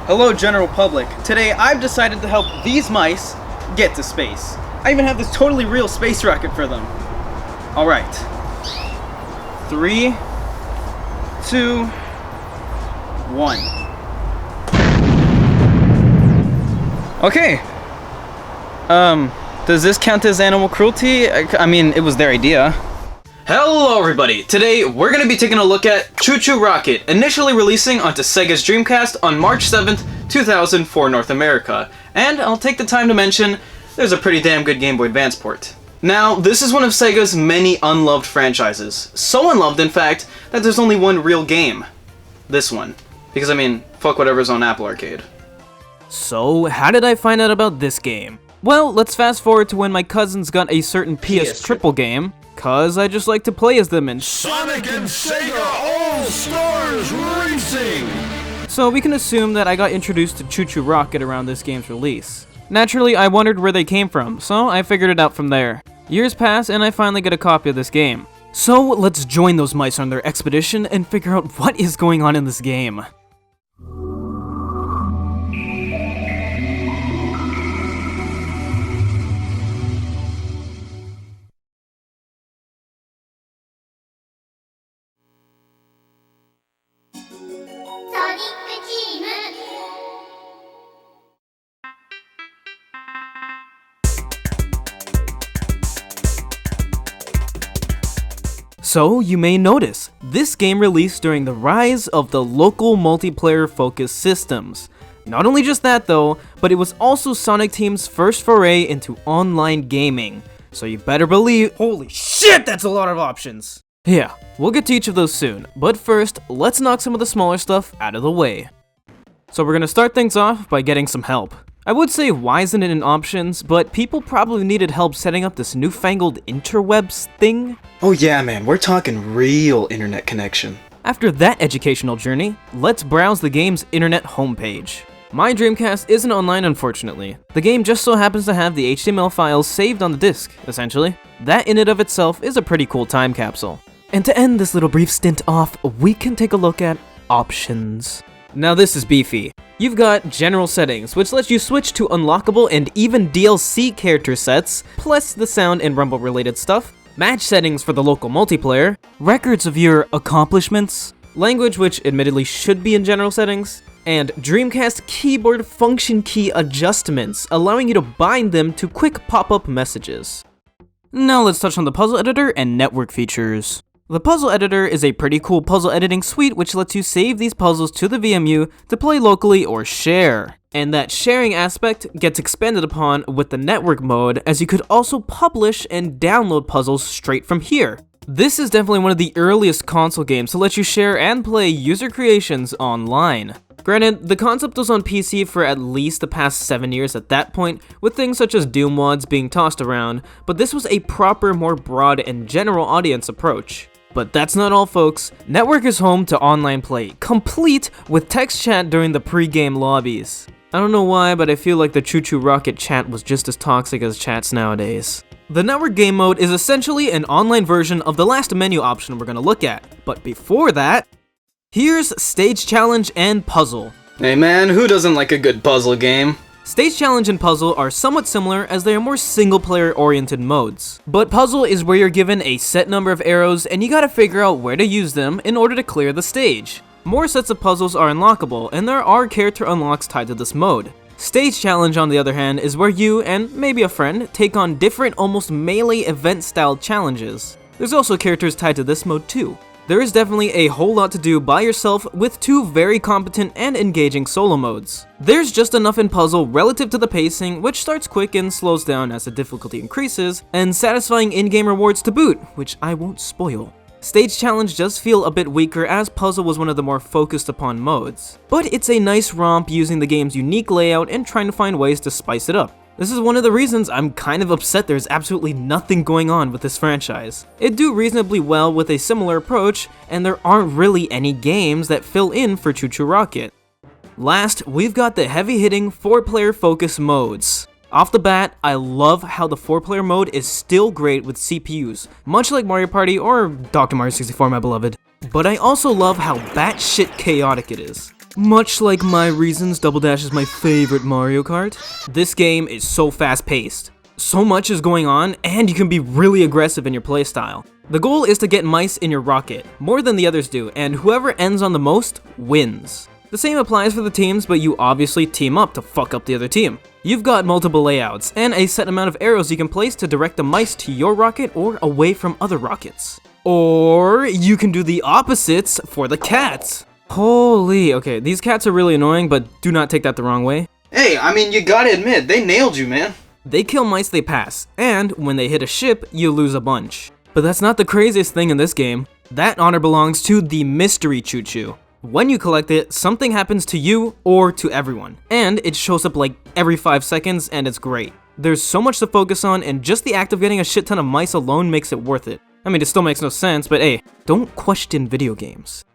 Hello general public. Today I've decided to help these mice get to space. I even have this totally real space rocket for them. Alright. 3, 2, 1. Okay. Does this count as animal cruelty? I mean, it was their idea. Hello everybody! Today we're going to be taking a look at ChuChu Rocket, initially releasing onto Sega's Dreamcast on March 7th, 2000 for North America. And I'll take the time to mention, there's a pretty damn good Game Boy Advance port. Now, this is one of Sega's many unloved franchises. So unloved, in fact, that there's only one real game. This one. Because I mean, fuck whatever's on Apple Arcade. So, how did I find out about this game? Well, let's fast forward to when my cousins got a certain PS Triple game, cause I just like to play as them in Sonic and Sega All-Stars Racing! So we can assume that I got introduced to ChuChu Rocket around this game's release. Naturally, I wondered where they came from, so I figured it out from there. Years pass and I finally get a copy of this game. So let's join those mice on their expedition and figure out what is going on in this game. So, you may notice, this game released during the rise of the local multiplayer-focused systems. Not only just that though, but it was also Sonic Team's first foray into online gaming. So you better believe— holy shit, that's a lot of options! Yeah, we'll get to each of those soon, but first, let's knock some of the smaller stuff out of the way. So we're gonna start things off by getting some help. I would say why isn't it in options, but people probably needed help setting up this newfangled interwebs thing. Oh yeah man, we're talking real internet connection. After that educational journey, let's browse the game's internet homepage. My Dreamcast isn't online unfortunately. The game just so happens to have the HTML files saved on the disk, essentially. That in and of itself is a pretty cool time capsule. And to end this little brief stint off, we can take a look at options. Now this is beefy. You've got general settings, which lets you switch to unlockable and even DLC character sets, plus the sound and rumble related stuff, match settings for the local multiplayer, records of your accomplishments, language which admittedly should be in general settings, and Dreamcast keyboard function key adjustments, allowing you to bind them to quick pop-up messages. Now let's touch on the puzzle editor and network features. The puzzle editor is a pretty cool puzzle editing suite which lets you save these puzzles to the VMU to play locally or share. And that sharing aspect gets expanded upon with the network mode, as you could also publish and download puzzles straight from here. This is definitely one of the earliest console games to let you share and play user creations online. Granted, the concept was on PC for at least the past 7 years at that point, with things such as Doom mods being tossed around, but this was a proper, more broad and general audience approach. But that's not all folks. Network is home to online play, complete with text chat during the pre-game lobbies. I don't know why, but I feel like the ChuChu Rocket chat was just as toxic as chats nowadays. The network game mode is essentially an online version of the last menu option we're gonna look at. But before that, here's Stage Challenge and Puzzle. Hey man, who doesn't like a good puzzle game? Stage Challenge and Puzzle are somewhat similar as they are more single-player oriented modes. But Puzzle is where you're given a set number of arrows and you gotta figure out where to use them in order to clear the stage. More sets of puzzles are unlockable, and there are character unlocks tied to this mode. Stage Challenge, on the other hand, is where you, and maybe a friend, take on different almost melee event-style challenges. There's also characters tied to this mode too. There is definitely a whole lot to do by yourself with two very competent and engaging solo modes. There's just enough in Puzzle relative to the pacing, which starts quick and slows down as the difficulty increases, and satisfying in-game rewards to boot, which I won't spoil. Stage Challenge does feel a bit weaker as Puzzle was one of the more focused upon modes, but it's a nice romp using the game's unique layout and trying to find ways to spice it up. This is one of the reasons I'm kind of upset there's absolutely nothing going on with this franchise. It do reasonably well with a similar approach, and there aren't really any games that fill in for ChuChu Rocket. Last, we've got the heavy-hitting 4-player focus modes. Off the bat, I love how the 4-player mode is still great with CPUs, much like Mario Party or Dr. Mario 64, my beloved. But I also love how batshit chaotic it is. Much like my reasons Double Dash is my favorite Mario Kart, this game is so fast-paced. So much is going on, and you can be really aggressive in your playstyle. The goal is to get mice in your rocket, more than the others do, and whoever ends on the most wins. The same applies for the teams, but you obviously team up to fuck up the other team. You've got multiple layouts, and a set amount of arrows you can place to direct the mice to your rocket or away from other rockets. Or you can do the opposites for the cats. Holy, okay, these cats are really annoying, but do not take that the wrong way. Hey, I mean, you gotta admit, they nailed you, man. They kill mice they pass, and when they hit a ship, you lose a bunch. But that's not the craziest thing in this game. That honor belongs to the mystery ChuChu. When you collect it, something happens to you or to everyone, and it shows up like every 5 seconds, and it's great. There's so much to focus on, and just the act of getting a shit ton of mice alone makes it worth it. I mean, it still makes no sense, but hey, don't question video games.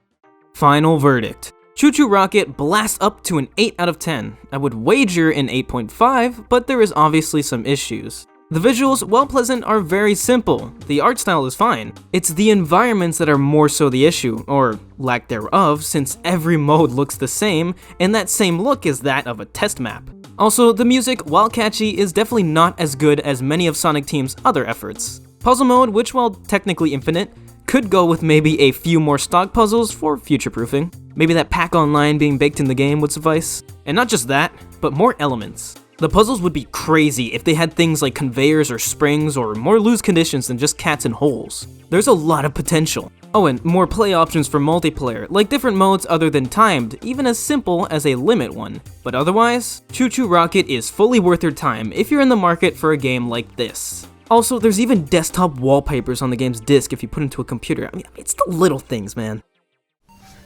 Final verdict. ChuChu Rocket blasts up to an 8 out of 10. I would wager an 8.5, but there is obviously some issues. The visuals, while pleasant, are very simple. The art style is fine. It's the environments that are more so the issue, or lack thereof, since every mode looks the same, and that same look is that of a test map. Also, the music, while catchy, is definitely not as good as many of Sonic Team's other efforts. Puzzle mode, which while technically infinite, could go with maybe a few more stock puzzles for future-proofing. Maybe that pack online being baked in the game would suffice. And not just that, but more elements. The puzzles would be crazy if they had things like conveyors or springs or more loose conditions than just cats and holes. There's a lot of potential. Oh, and more play options for multiplayer, like different modes other than timed, even as simple as a limit one. But otherwise, ChuChu Rocket is fully worth your time if you're in the market for a game like this. Also, there's even desktop wallpapers on the game's disc if you put it into a computer. I mean, it's the little things, man.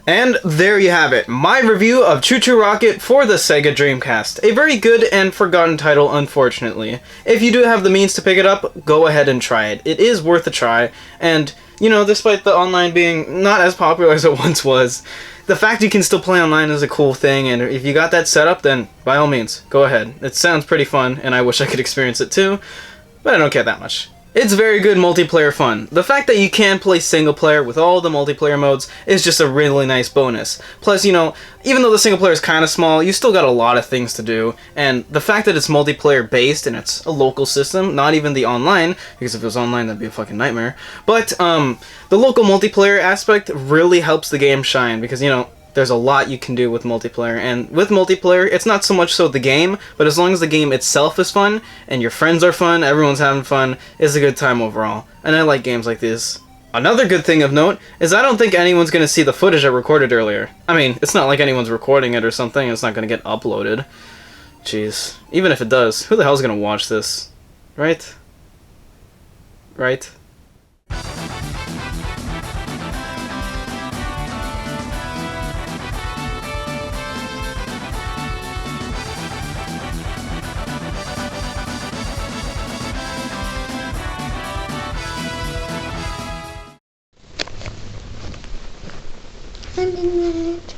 And there you have it, my review of ChuChu Rocket for the Sega Dreamcast. A very good and forgotten title, unfortunately. If you do have the means to pick it up, go ahead and try it. It is worth a try, and, you know, despite the online being not as popular as it once was, the fact you can still play online is a cool thing, and if you got that set up, then by all means, go ahead. It sounds pretty fun, and I wish I could experience it too, but I don't care that much. It's very good multiplayer fun. The fact that you can play single player with all the multiplayer modes is just a really nice bonus. Plus, you know, even though the single player is kind of small, you still got a lot of things to do, and the fact that it's multiplayer based and it's a local system, not even the online, because if it was online that'd be a fucking nightmare, but the local multiplayer aspect really helps the game shine, because, you know, there's a lot you can do with multiplayer, and with multiplayer, it's not so much so the game, but as long as the game itself is fun, and your friends are fun, everyone's having fun, it's a good time overall. And I like games like this. Another good thing of note is I don't think anyone's gonna see the footage I recorded earlier. I mean, it's not like anyone's recording it or something, it's not gonna get uploaded. Jeez. Even if it does, who the hell's gonna watch this? Right? Right? I'm in it.